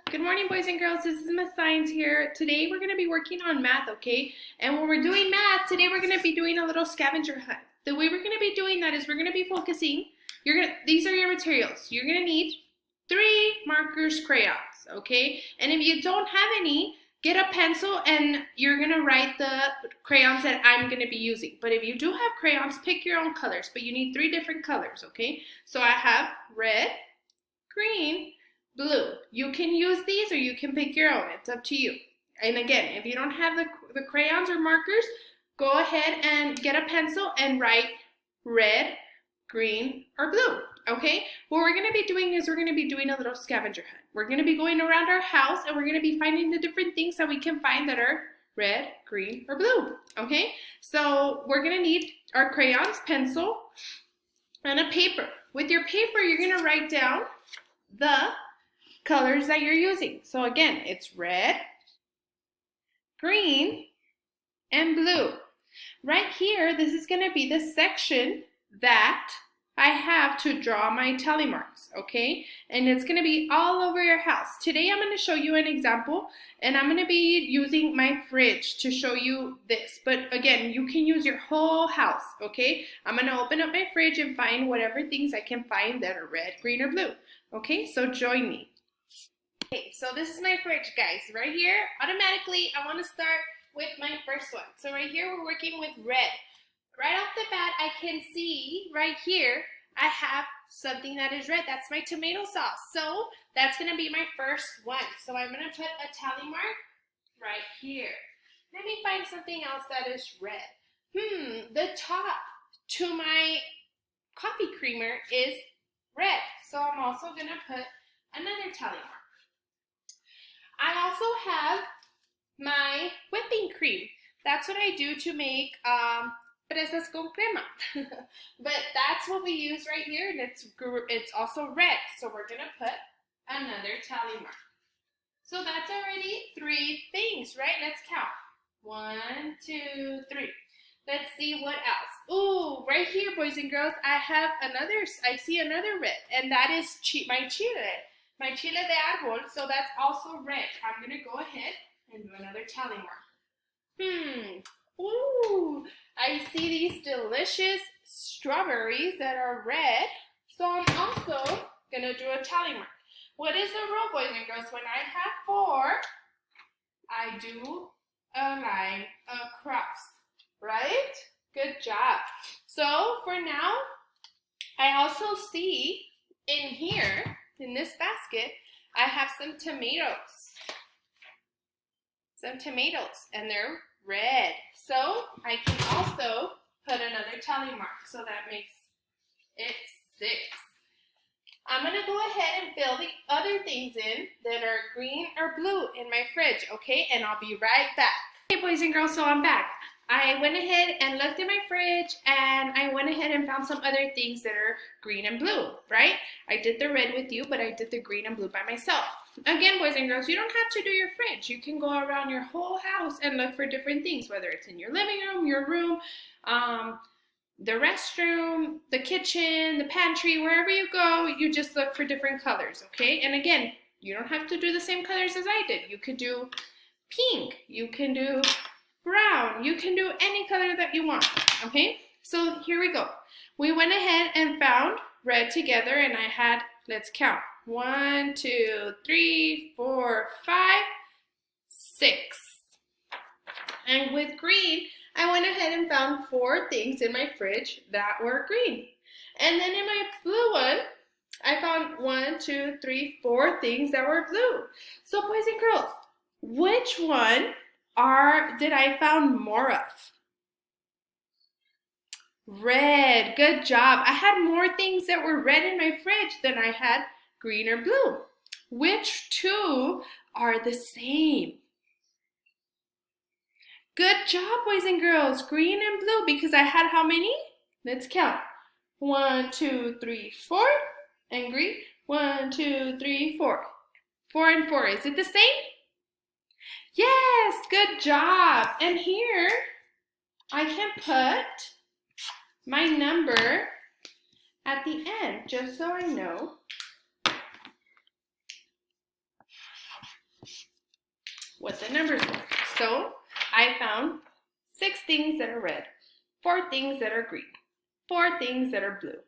Good morning, boys and girls. This is Miss Science here. Today we're going to be working on math, okay? And when we're doing math, today we're going to be doing a little scavenger hunt. The way we're going to be doing that is we're going to be focusing. These are your materials. You're going to need 3 markers, crayons, okay? And if you don't have any, get a pencil and you're going to write the crayons that I'm going to be using. But if you do have crayons, pick your own colors. But you need 3 different colors, okay? So I have red, green, blue. You can use these or you can pick your own. It's up to you. And again, if you don't have the crayons or markers, go ahead and get a pencil and write red, green, or blue. Okay? What we're going to be doing is we're going to be doing a little scavenger hunt. We're going to be going around our house and we're going to be finding the different things that we can find that are red, green, or blue. Okay? So we're going to need our crayons, pencil, and a paper. With your paper, you're going to write down the colors that you're using. So again, it's red, green, and blue. Right here, this is going to be the section that I have to draw my tally marks, okay? And it's going to be all over your house. Today, I'm going to show you an example, and I'm going to be using my fridge to show you this. But again, you can use your whole house, okay? I'm going to open up my fridge and find whatever things I can find that are red, green, or blue. Okay, so join me. Okay, so this is my fridge, guys. Right here, automatically, I want to start with my first one. So right here, we're working with red. Right off the bat, I can see right here, I have something that is red. That's my tomato sauce. So that's going to be my first one. So I'm going to put a tally mark right here. Let me find something else that is red. The top to my coffee creamer is red. So I'm also going to put another tally mark. I also have my whipping cream. That's what I do to make fresas con crema. But that's what we use right here, and it's also red. So we're going to put another tally mark. So that's already 3 things, right? Let's count. 1, 2, 3. Let's see what else. Ooh, right here, boys and girls, I see another red, and that is my chile de árbol, so that's also red. I'm going to go ahead and do another tally mark. Ooh, I see these delicious strawberries that are red, so I'm also going to do a tally mark. What is the rule, boys and girls? When I have 4, I do a line across, right? Good job. So for now, I also see in here, in this basket, I have some tomatoes. And they're red. So I can also put another tally mark. So that makes it 6. I'm going to go ahead and fill the other things in that are green or blue in my fridge, okay? And I'll be right back. Hey, boys and girls, so I'm back. I went ahead and looked in my fridge, and I went ahead and found some other things that are green and blue, right? I did the red with you, but I did the green and blue by myself. Again, boys and girls, you don't have to do your fridge. You can go around your whole house and look for different things, whether it's in your living room, your room, the restroom, the kitchen, the pantry, wherever you go, you just look for different colors, okay? And again, you don't have to do the same colors as I did. You could do pink, you can do brown, you can do any color that you want, okay? So here we go. We went ahead and found red together, and I had, let's count, 1, 2, 3, 4, 5, 6. And with green, I went ahead and found 4 things in my fridge that were green. And then in my blue one, I found 1, 2, 3, 4 things that were blue. So boys and girls, which one did I found more of? Red. Good job. I had more things that were red in my fridge than I had green or blue. Which 2 are the same? Good job, boys and girls. Green and blue, because I had how many? Let's count. 1, 2, 3, 4. And green. 1, 2, 3, 4. 4 and 4. Is it the same? Yes, good job. And here, I can put my number at the end, just so I know what the numbers were. So I found 6 things that are red, 4 things that are green, 4 things that are blue.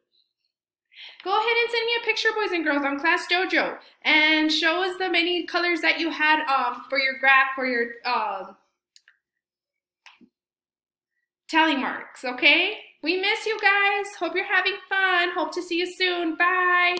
Go ahead and send me a picture, boys and girls, on Class Dojo, and show us the many colors that you had for your graph, for your tally marks, okay? We miss you guys. Hope you're having fun. Hope to see you soon. Bye.